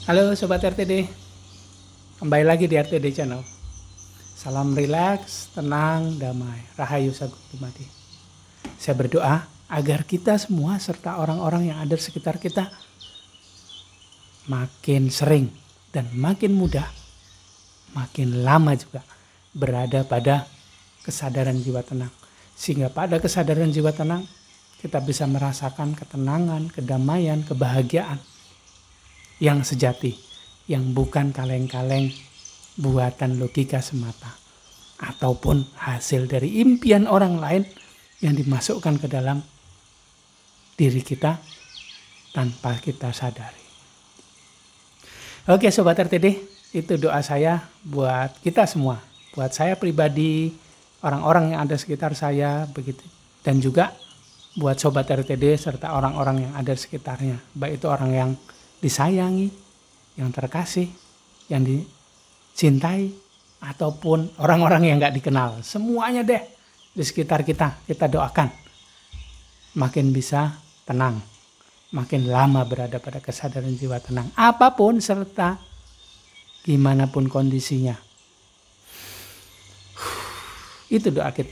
Halo Sobat RTD, kembali lagi di RTD Channel. Salam rileks, tenang, damai, Rahayu Sagung Dumadi. Saya berdoa agar kita semua serta orang-orang yang ada di sekitar kita makin sering dan makin mudah, makin lama juga berada pada kesadaran jiwa tenang. Sehingga pada kesadaran jiwa tenang kita bisa merasakan ketenangan, kedamaian, kebahagiaan yang sejati, yang bukan kaleng-kaleng buatan logika semata, ataupun hasil dari impian orang lain yang dimasukkan ke dalam diri kita tanpa kita sadari. Oke Sobat RTD, itu doa saya buat kita semua, buat saya pribadi, orang-orang yang ada sekitar saya, begitu, dan juga buat Sobat RTD serta orang-orang yang ada di sekitarnya, baik itu orang yang disayangi, yang terkasih, yang dicintai, ataupun orang-orang yang gak dikenal. Semuanya deh di sekitar kita doakan makin bisa tenang, makin lama berada pada kesadaran jiwa tenang, apapun serta gimana pun kondisinya. Itu doa kita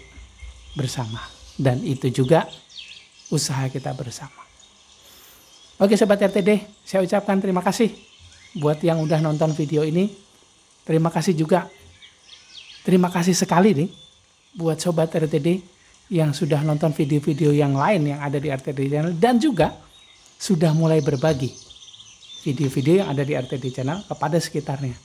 bersama, dan itu juga usaha kita bersama. Oke Sobat RTD, saya ucapkan terima kasih buat yang udah nonton video ini. Terima kasih juga, terima kasih sekali nih buat Sobat RTD yang sudah nonton video-video yang lain yang ada di RTD Channel, dan juga sudah mulai berbagi video-video yang ada di RTD Channel kepada sekitarnya.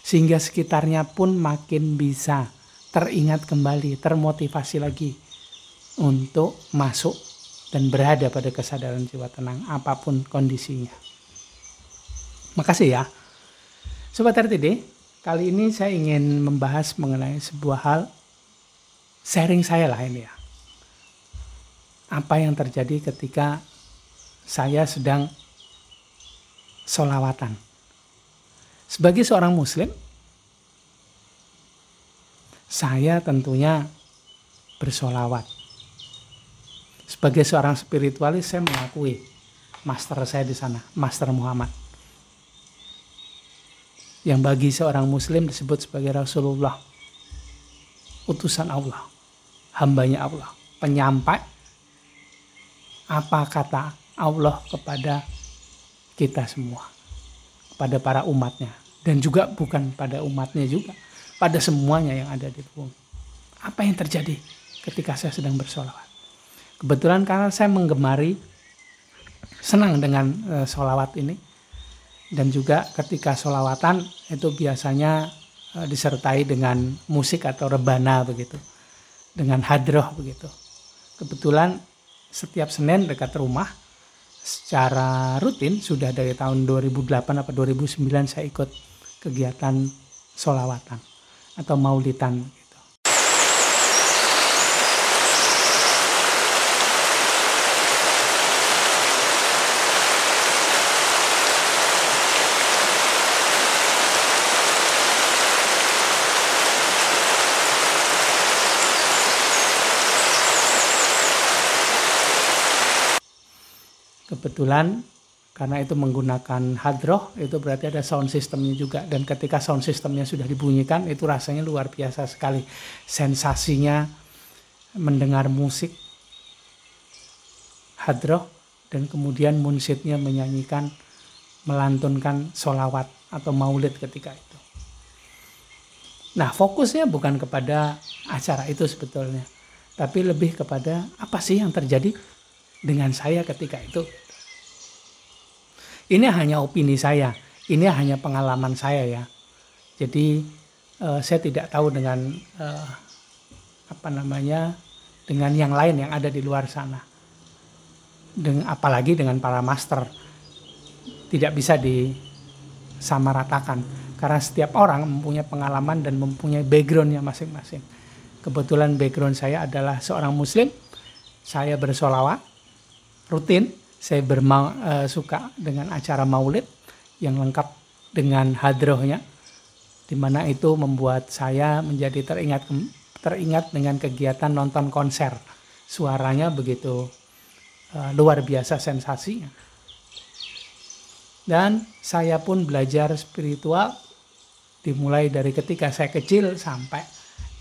Sehingga sekitarnya pun makin bisa teringat kembali, termotivasi lagi untuk masuk dan berada pada kesadaran jiwa tenang apapun kondisinya. Makasih ya. Sobat RTD, kali ini saya ingin membahas mengenai sebuah hal sharing saya lah ini ya. Apa yang terjadi ketika saya sedang sholawatan. Sebagai seorang muslim, saya tentunya bersholawat. Sebagai seorang spiritualis, saya mengakui master saya di sana, Master Muhammad, yang bagi seorang muslim disebut sebagai Rasulullah, utusan Allah, hambanya Allah, penyampai apa kata Allah kepada kita semua, kepada para umatnya, dan juga bukan pada umatnya juga, pada semuanya yang ada di bumi. Apa yang terjadi ketika saya sedang bersolawat? Kebetulan karena saya menggemari, senang dengan sholawat ini, dan juga ketika sholawatan itu biasanya disertai dengan musik atau rebana begitu, dengan hadroh begitu. Kebetulan setiap Senin dekat rumah secara rutin sudah dari tahun 2008 atau 2009 saya ikut kegiatan sholawatan atau maulidan. Kebetulan karena itu menggunakan hadroh, itu berarti ada sound systemnya juga, dan ketika sound systemnya sudah dibunyikan itu rasanya luar biasa sekali. Sensasinya mendengar musik hadroh dan kemudian munsyidnya menyanyikan, melantunkan sholawat atau maulid ketika itu. Nah, fokusnya bukan kepada acara itu sebetulnya, tapi lebih kepada apa sih yang terjadi dengan saya ketika itu. Ini hanya opini saya, ini hanya pengalaman saya ya. Jadi saya tidak tahu dengan dengan yang lain yang ada di luar sana. Apalagi dengan para master, tidak bisa disamaratakan karena setiap orang mempunyai pengalaman dan mempunyai backgroundnya masing-masing. Kebetulan background saya adalah seorang muslim, saya bersolawat rutin, saya suka dengan acara maulid yang lengkap dengan hadrohnya, di mana itu membuat saya menjadi teringat dengan kegiatan nonton konser. Suaranya begitu luar biasa sensasinya. Dan saya pun belajar spiritual dimulai dari ketika saya kecil sampai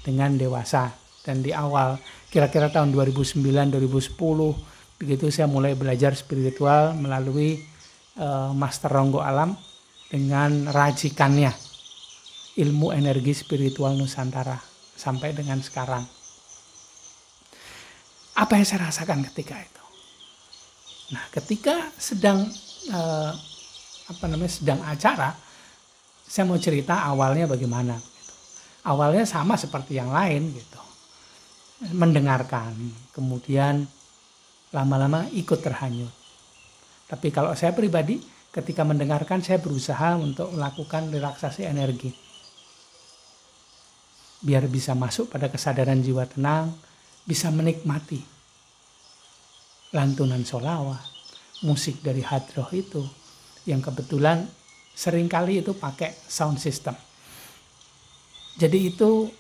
dengan dewasa. Dan di awal kira-kira tahun 2009-2010 begitu saya mulai belajar spiritual melalui Master Ronggo Alam dengan racikannya ilmu energi spiritual Nusantara sampai dengan sekarang. Apa yang saya rasakan ketika itu? Nah, ketika sedang sedang acara, saya mau cerita awalnya bagaimana. Gitu. Awalnya sama seperti yang lain, gitu. Mendengarkan, kemudian lama-lama ikut terhanyut. Tapi kalau saya pribadi, ketika mendengarkan saya berusaha untuk melakukan relaksasi energi. Biar bisa masuk pada kesadaran jiwa tenang, bisa menikmati lantunan sholawat, musik dari hadroh itu, yang kebetulan seringkali itu pakai sound system. Jadi itu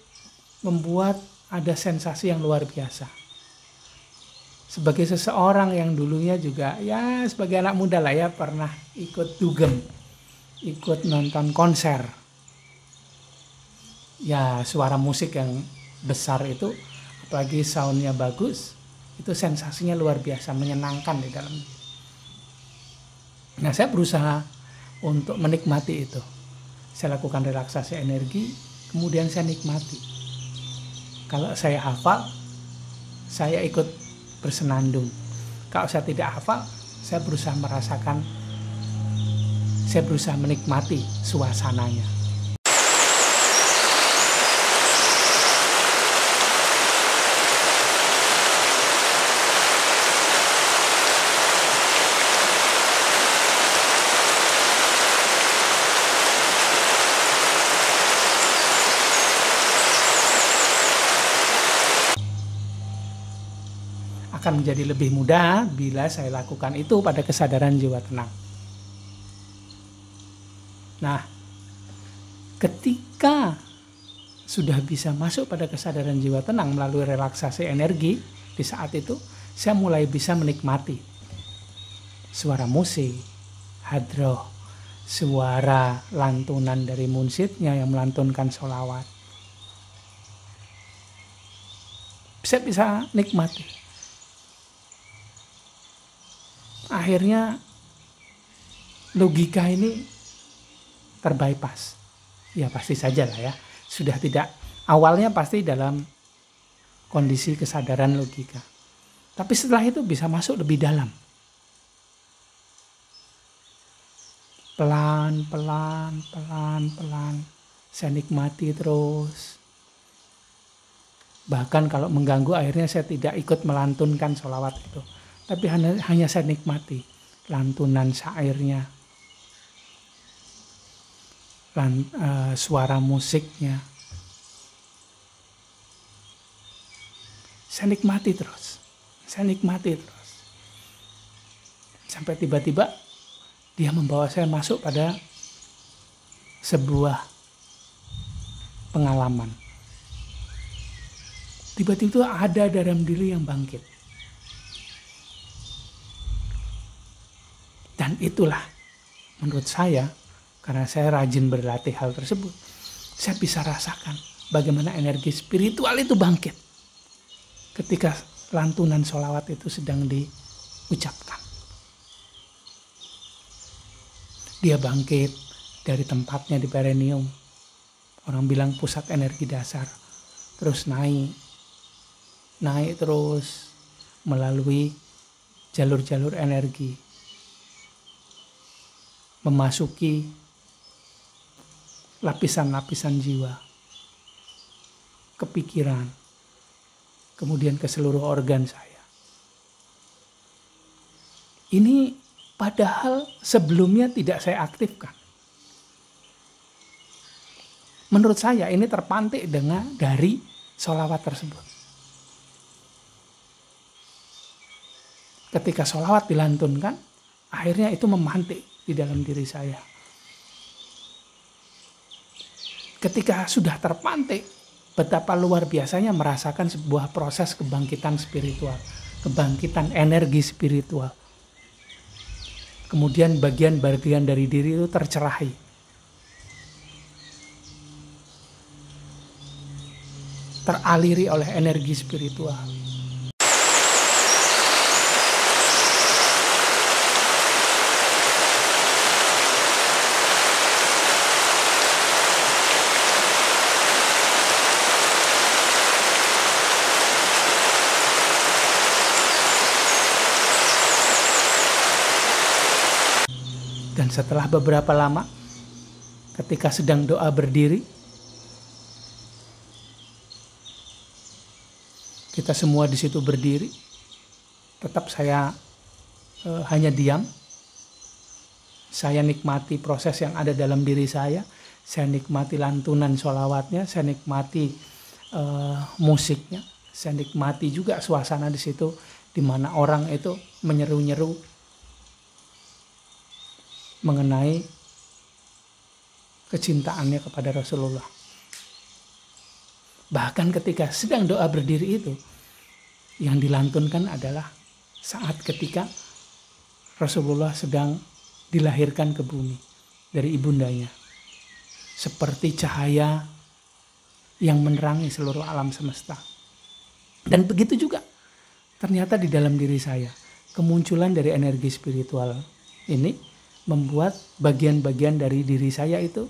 membuat ada sensasi yang luar biasa. Sebagai seseorang yang dulunya juga ya sebagai anak muda lah ya pernah ikut dugem, ikut nonton konser. Ya suara musik yang besar itu, apalagi soundnya bagus, itu sensasinya luar biasa, menyenangkan di dalam. Nah, saya berusaha untuk menikmati itu. Saya lakukan relaksasi energi, kemudian saya nikmati. Kalau saya hafal, saya ikut bersenandung. Kalau saya tidak hafal, saya berusaha merasakan, saya berusaha menikmati suasananya. Akan menjadi lebih mudah bila saya lakukan itu pada kesadaran jiwa tenang. Nah, ketika sudah bisa masuk pada kesadaran jiwa tenang melalui relaksasi energi, di saat itu saya mulai bisa menikmati suara musik, hadroh, suara lantunan dari munsyidnya yang melantunkan sholawat. Saya bisa nikmati. Akhirnya logika ini terbypass. Ya pasti saja lah ya. Sudah tidak, awalnya pasti dalam kondisi kesadaran logika. Tapi setelah itu bisa masuk lebih dalam. Pelan, pelan, pelan, pelan. Saya nikmati terus. Bahkan kalau mengganggu akhirnya saya tidak ikut melantunkan sholawat itu. Tapi hanya saya nikmati lantunan syairnya, suara musiknya. Saya nikmati terus. Sampai tiba-tiba dia membawa saya masuk pada sebuah pengalaman. Tiba-tiba ada dalam diri yang bangkit. Dan itulah menurut saya, karena saya rajin berlatih hal tersebut, saya bisa rasakan bagaimana energi spiritual itu bangkit ketika lantunan sholawat itu sedang diucapkan. Dia bangkit dari tempatnya di perineum. Orang bilang pusat energi dasar. Terus naik terus melalui jalur-jalur energi. Memasuki lapisan-lapisan jiwa, kepikiran, kemudian ke seluruh organ saya. Ini padahal sebelumnya tidak saya aktifkan. Menurut saya ini terpantik dari sholawat tersebut. Ketika sholawat dilantunkan, akhirnya itu memantik di dalam diri saya. Ketika sudah terpantik, betapa luar biasanya merasakan sebuah proses kebangkitan spiritual, kebangkitan energi spiritual. Kemudian bagian-bagian dari diri itu tercerahi. Teraliri oleh energi spiritual. Dan setelah beberapa lama, ketika sedang doa berdiri, kita semua di situ berdiri, tetap saya hanya diam. Saya nikmati proses yang ada dalam diri saya nikmati lantunan sholawatnya, saya nikmati musiknya, saya nikmati juga suasana di situ, di mana orang itu menyeru-nyeru mengenai kecintaannya kepada Rasulullah. Bahkan ketika sedang doa berdiri itu, yang dilantunkan adalah saat ketika Rasulullah sedang dilahirkan ke bumi dari ibundanya. Seperti cahaya yang menerangi seluruh alam semesta. Dan begitu juga ternyata di dalam diri saya, kemunculan dari energi spiritual ini membuat bagian-bagian dari diri saya itu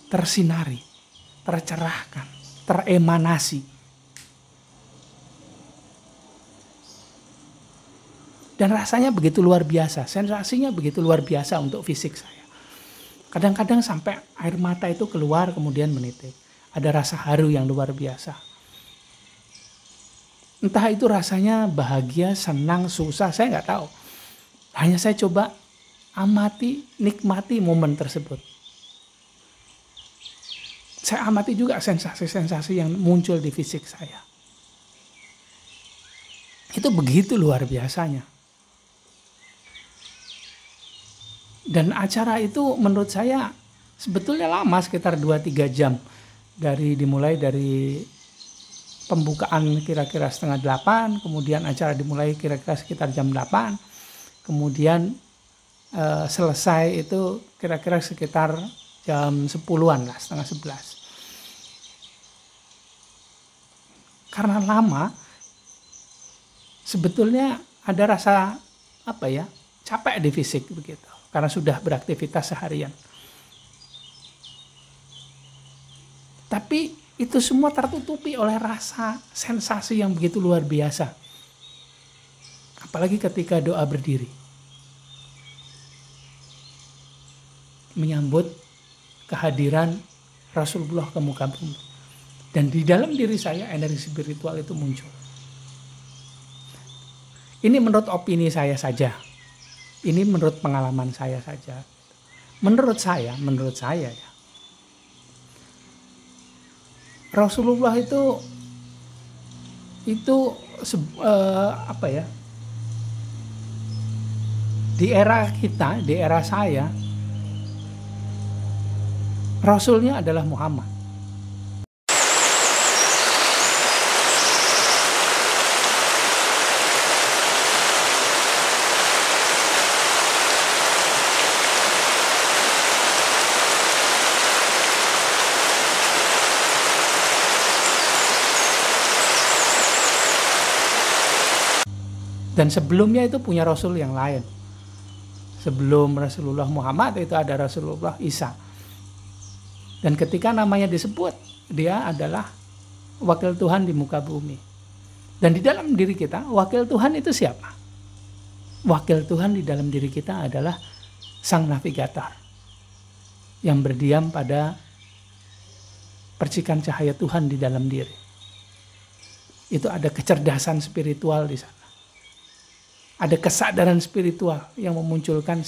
tersinari, tercerahkan, teremanasi. Dan rasanya begitu luar biasa, sensasinya begitu luar biasa untuk fisik saya. Kadang-kadang sampai air mata itu keluar kemudian menitik. Ada rasa haru yang luar biasa. Entah itu rasanya bahagia, senang, susah, saya nggak tahu. Hanya saya coba amati, nikmati momen tersebut. Saya amati juga sensasi-sensasi yang muncul di fisik saya. Itu begitu luar biasanya. Dan acara itu menurut saya sebetulnya lama, sekitar 2-3 jam. Dimulai dari pembukaan kira-kira 7:30, kemudian acara dimulai kira-kira sekitar jam 8, kemudian selesai itu kira-kira sekitar jam 10-an lah, 10:30. Karena lama, sebetulnya ada rasa capek di fisik begitu, karena sudah beraktivitas seharian. Tapi itu semua tertutupi oleh rasa sensasi yang begitu luar biasa. Apalagi ketika doa berdiri. Menyambut kehadiran Rasulullah ke muka bumi. Dan di dalam diri saya energi spiritual itu muncul. Ini menurut opini saya saja. Ini menurut pengalaman saya saja. Menurut saya ya. Rasulullah itu di era kita, di era saya, Rasulnya adalah Muhammad. Dan sebelumnya itu punya Rasul yang lain. Sebelum Rasulullah Muhammad itu ada Rasulullah Isa. Dan ketika namanya disebut, dia adalah wakil Tuhan di muka bumi. Dan di dalam diri kita, wakil Tuhan itu siapa? Wakil Tuhan di dalam diri kita adalah Sang Navigator. Yang berdiam pada percikan cahaya Tuhan di dalam diri. Itu ada kecerdasan spiritual di sana. Ada kesadaran spiritual yang memunculkan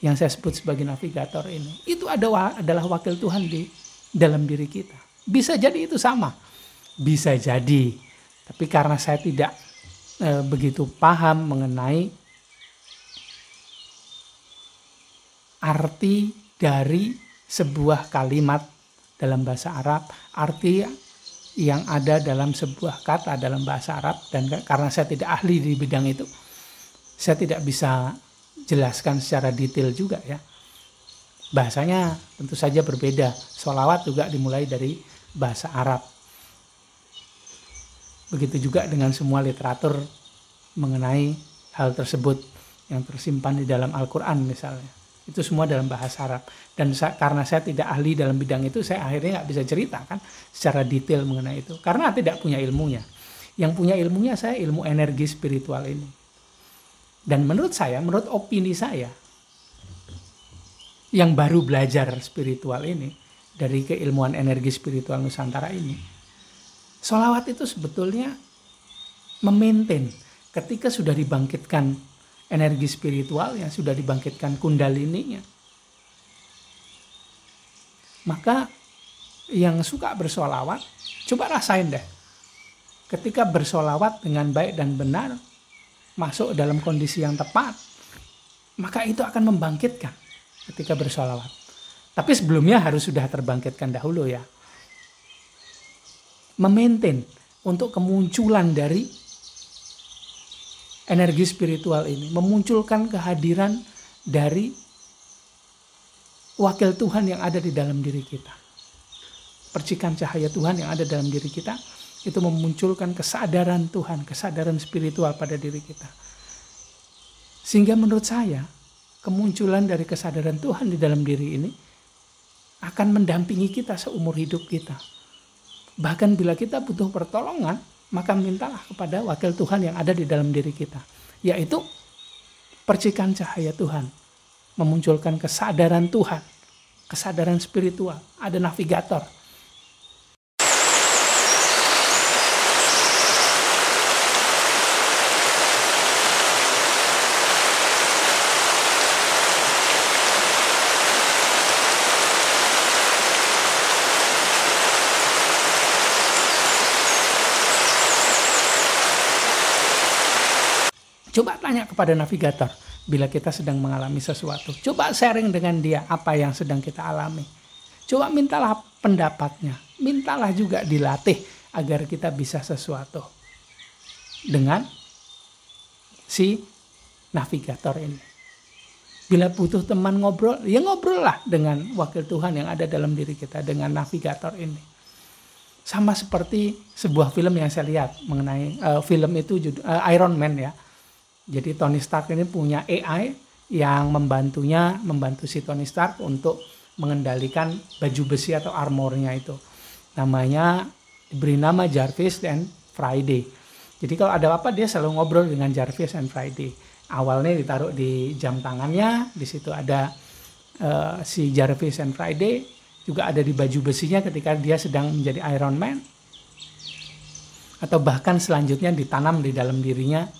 yang saya sebut sebagai navigator ini. Itu adalah wakil Tuhan di dalam diri kita. Bisa jadi itu sama. Bisa jadi. Tapi karena saya tidak begitu paham mengenai arti dari sebuah kalimat dalam bahasa Arab, arti yang ada dalam sebuah kata dalam bahasa Arab, dan karena saya tidak ahli di bidang itu, saya tidak bisa jelaskan secara detail juga ya. Bahasanya tentu saja berbeda. Sholawat juga dimulai dari bahasa Arab. Begitu juga dengan semua literatur mengenai hal tersebut yang tersimpan di dalam Al-Quran misalnya. Itu semua dalam bahasa Arab. Dan karena saya tidak ahli dalam bidang itu, saya akhirnya nggak bisa ceritakan secara detail mengenai itu. Karena tidak punya ilmunya. Yang punya ilmunya saya ilmu energi spiritual ini. Dan menurut saya, menurut opini saya, yang baru belajar spiritual ini, dari keilmuan energi spiritual Nusantara ini, sholawat itu sebetulnya memaintain ketika sudah dibangkitkan energi spiritual yang sudah dibangkitkan kundalininya. Maka yang suka bersolawat, coba rasain deh. Ketika bersolawat dengan baik dan benar, masuk dalam kondisi yang tepat, maka itu akan membangkitkan ketika bersolawat. Tapi sebelumnya harus sudah terbangkitkan dahulu ya. Memaintain untuk kemunculan dari energi spiritual ini, memunculkan kehadiran dari wakil Tuhan yang ada di dalam diri kita. Percikan cahaya Tuhan yang ada dalam diri kita, itu memunculkan kesadaran Tuhan, kesadaran spiritual pada diri kita. Sehingga menurut saya, kemunculan dari kesadaran Tuhan di dalam diri ini akan mendampingi kita seumur hidup kita. Bahkan bila kita butuh pertolongan, maka mintalah kepada wakil Tuhan yang ada di dalam diri kita, yaitu percikan cahaya Tuhan, memunculkan kesadaran Tuhan, kesadaran spiritual, ada navigator. Coba tanya kepada navigator bila kita sedang mengalami sesuatu. Coba sharing dengan dia apa yang sedang kita alami. Coba mintalah pendapatnya. Mintalah juga dilatih agar kita bisa sesuatu dengan si navigator ini. Bila butuh teman ngobrol, ya ngobrol lah dengan wakil Tuhan yang ada dalam diri kita, dengan navigator ini. Sama seperti sebuah film yang saya lihat mengenai film itu Iron Man ya. Jadi Tony Stark ini punya AI yang membantu si Tony Stark untuk mengendalikan baju besi atau armornya itu. Diberi nama Jarvis dan Friday. Jadi kalau ada apa dia selalu ngobrol dengan Jarvis dan Friday. Awalnya ditaruh di jam tangannya, di situ ada si Jarvis dan Friday, juga ada di baju besinya ketika dia sedang menjadi Iron Man. Atau bahkan selanjutnya ditanam di dalam dirinya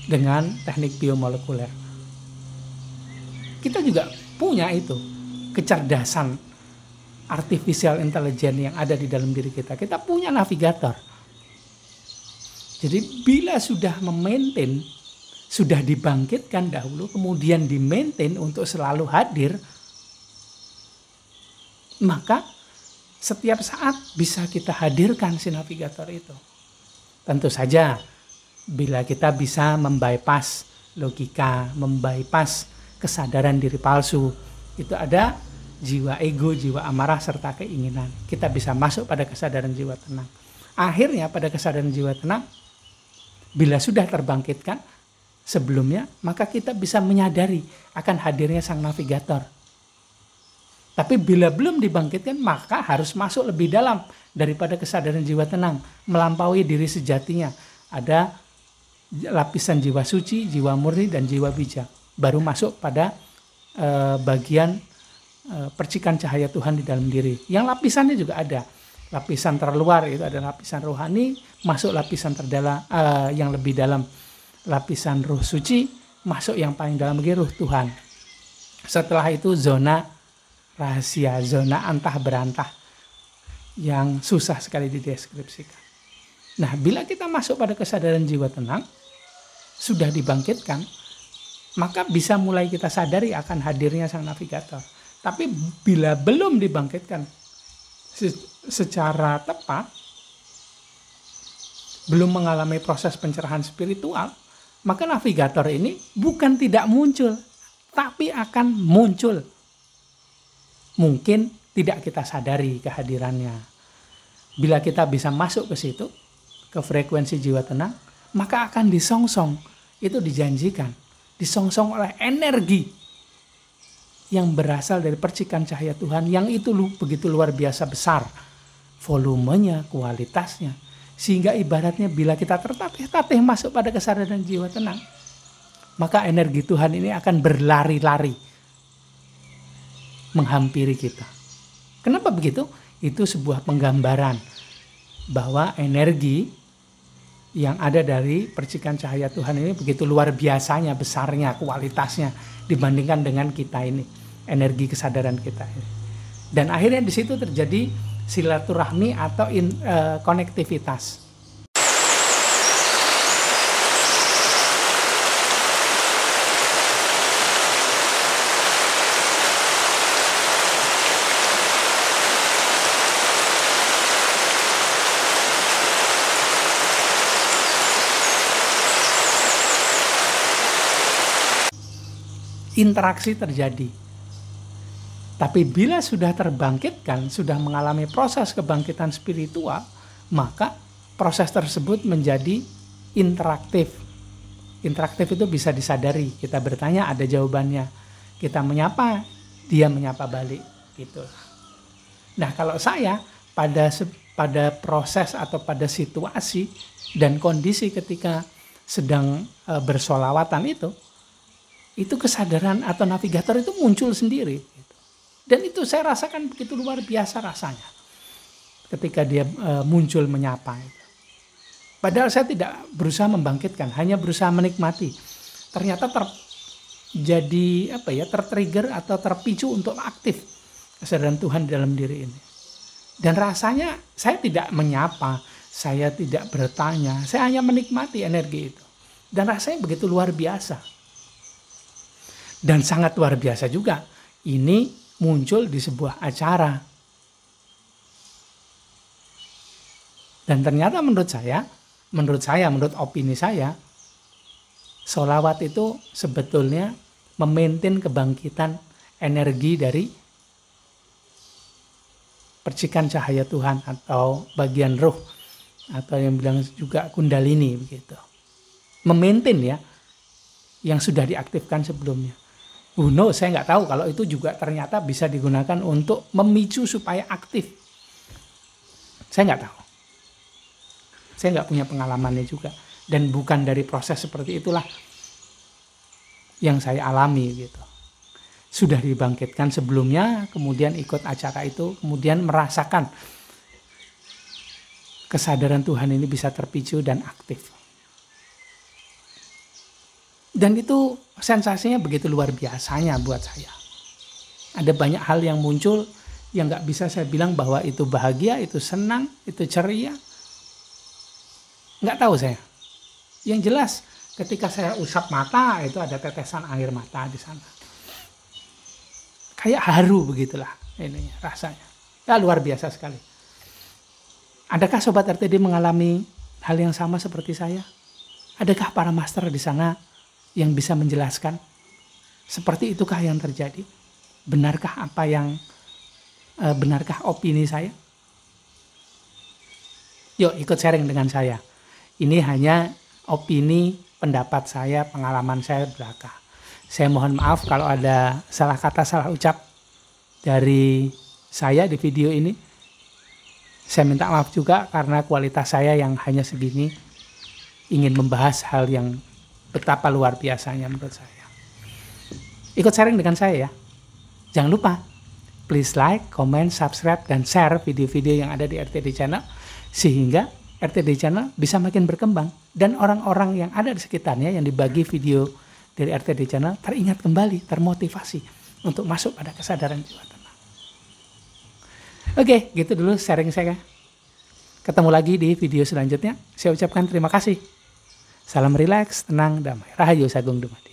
dengan teknik biomolekuler. Kita juga punya itu, kecerdasan artificial intelligence yang ada di dalam diri kita. Kita punya navigator. Jadi bila sudah memaintain, sudah dibangkitkan dahulu, kemudian dimaintain untuk selalu hadir, maka setiap saat bisa kita hadirkan si navigator itu. Tentu saja bila kita bisa membypass logika, membypass kesadaran diri palsu, itu ada jiwa ego, jiwa amarah, serta keinginan. Kita bisa masuk pada kesadaran jiwa tenang. Akhirnya pada kesadaran jiwa tenang, bila sudah terbangkitkan sebelumnya, maka kita bisa menyadari akan hadirnya sang navigator. Tapi bila belum dibangkitkan, maka harus masuk lebih dalam daripada kesadaran jiwa tenang, melampaui diri sejatinya. Ada lapisan jiwa suci, jiwa murni, dan jiwa bijak. Baru masuk pada bagian percikan cahaya Tuhan di dalam diri. Yang lapisannya juga ada. Lapisan terluar itu ada lapisan rohani, masuk lapisan terdalam yang lebih dalam, lapisan ruh suci, masuk yang paling dalam lagi ruh Tuhan. Setelah itu zona rahasia, zona antah berantah yang susah sekali dideskripsikan. Nah, bila kita masuk pada kesadaran jiwa tenang, sudah dibangkitkan, maka bisa mulai kita sadari akan hadirnya sang navigator. Tapi bila belum dibangkitkan secara tepat, belum mengalami proses pencerahan spiritual, maka navigator ini bukan tidak muncul, tapi akan muncul. Mungkin tidak kita sadari kehadirannya. Bila kita bisa masuk ke situ, ke frekuensi jiwa tenang, maka akan disongsong. Itu dijanjikan. Disongsong oleh energi yang berasal dari percikan cahaya Tuhan, yang itu begitu luar biasa besar. Volumenya, kualitasnya. Sehingga ibaratnya bila kita tertatih-tatih masuk pada kesadaran jiwa tenang, maka energi Tuhan ini akan berlari-lari menghampiri kita. Kenapa begitu? Itu sebuah penggambaran bahwa energi yang ada dari percikan cahaya Tuhan ini begitu luar biasanya, besarnya, kualitasnya dibandingkan dengan kita ini, energi kesadaran kita ini. Dan akhirnya di situ terjadi silaturahmi atau konektivitas. Interaksi terjadi. Tapi bila sudah terbangkitkan, sudah mengalami proses kebangkitan spiritual, maka proses tersebut menjadi interaktif. Interaktif itu bisa disadari. Kita bertanya, ada jawabannya. Kita menyapa, dia menyapa balik. Gitu. Nah, kalau saya pada proses atau pada situasi dan kondisi ketika sedang bersolawatan itu kesadaran atau navigator itu muncul sendiri. Dan itu saya rasakan begitu luar biasa rasanya ketika dia muncul menyapa. Padahal saya tidak berusaha membangkitkan, hanya berusaha menikmati. Ternyata tertrigger atau terpicu untuk aktif kesadaran Tuhan dalam diri ini. Dan rasanya saya tidak menyapa, saya tidak bertanya, saya hanya menikmati energi itu. Dan rasanya begitu luar biasa. Dan sangat luar biasa juga, ini muncul di sebuah acara. Dan ternyata menurut opini saya, sholawat itu sebetulnya memaintain kebangkitan energi dari percikan cahaya Tuhan atau bagian roh, atau yang bilang juga kundalini begitu. Memaintain ya, yang sudah diaktifkan sebelumnya. No, saya nggak tahu kalau itu juga ternyata bisa digunakan untuk memicu supaya aktif. Saya nggak tahu. Saya nggak punya pengalamannya juga. Dan bukan dari proses seperti itulah yang saya alami gitu. Sudah dibangkitkan sebelumnya, kemudian ikut acara itu, kemudian merasakan kesadaran Tuhan ini bisa terpicu dan aktif. Dan itu sensasinya begitu luar biasanya buat saya. Ada banyak hal yang muncul yang gak bisa saya bilang bahwa itu bahagia, itu senang, itu ceria. Gak tahu saya. Yang jelas ketika saya usap mata, itu ada tetesan air mata di sana. Kayak haru begitulah ini rasanya. Ya luar biasa sekali. Adakah Sobat RTD mengalami hal yang sama seperti saya? Adakah para master di sana yang bisa menjelaskan seperti itukah yang terjadi? Benarkah benarkah opini saya? Yuk ikut sharing dengan saya. Ini hanya opini, pendapat saya, pengalaman saya belaka. Saya mohon maaf kalau ada salah kata, salah ucap dari saya di video ini. Saya minta maaf juga karena kualitas saya yang hanya segini, ingin membahas hal yang betapa luar biasanya menurut saya. Ikut sharing dengan saya ya. Jangan lupa, please like, comment, subscribe, dan share video-video yang ada di RTD Channel. Sehingga RTD Channel bisa makin berkembang. Dan orang-orang yang ada di sekitarnya yang dibagi video dari RTD Channel teringat kembali, termotivasi untuk masuk pada kesadaran jiwa tenang. Oke, gitu dulu sharing saya. Ketemu lagi di video selanjutnya. Saya ucapkan terima kasih. Salam rileks, tenang, damai. Rahayu Sagung Dumadi.